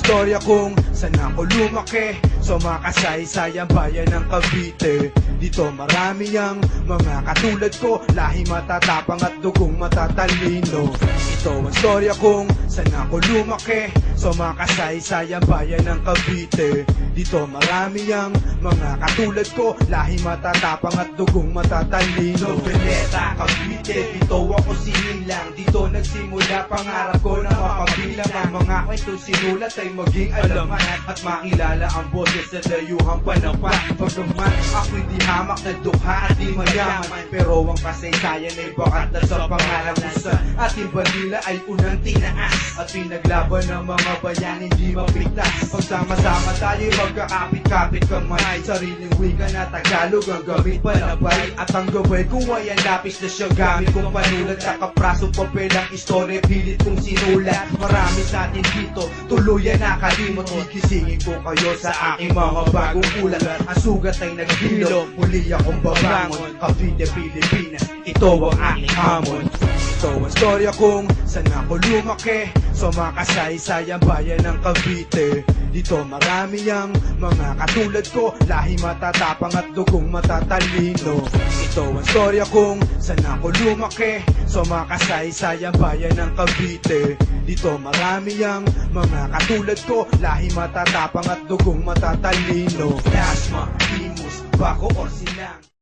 istorya kung saan ako lumaki, sa makasaysayang bayan ng Cavite. Dito marami ang mga katulad ko, lahi matatapang at dugong matatalino. Ito ang istorya kung saan ako lumaki, sa makasaysayang bayan ng Cavite. Dito marami ang mga katulad ko, lahi matatapang at dugong matatalino. Noveleta, Cavite, dito ako sinilang. Dito nagsimula pangarap ko na mapabilang. Ang mga kwento sinulat ay maging alaman at makilala ang boses sa dayuhang panapan. Pagkaman ako hindi hamak na dukha at di mayaman, pero ang kasaysayan ay bakat na sa pangalan mo sa ating bandila ay unang tinaas at pinaglaban ng mga bayan hindi mapigtas. Pagsama-sama tayo magkakapit-kapit kamay, sariling wika na Tagalog ang gamit panabay. At ang gabay ko ay ang lapis na siyang gamit kong panulat. Sa kaprasong papel ang istorya pilit kong sinulat. Marami sa atin dito tuluyan nakalimot. Gigisingin ko kayo sa aking mga bagong ulat. Ang sugat ay naghilom, muli akong babangon. Cavite, Pilipinas, ito ang aking hamon. Ito ang istorya kung saan ako lumaki, sa makasaysayang bayan ng Cavite. Dito marami ang mga katulad ko, lahi matatapang at dugong matatalino. Ito ang istorya kung saan ako lumaki, sa makasaysayang bayan ng Cavite. Dito marami ang mga katulad ko, lahi matatapang at dugong matatalino. Dasma, Imus, Bako or Silang.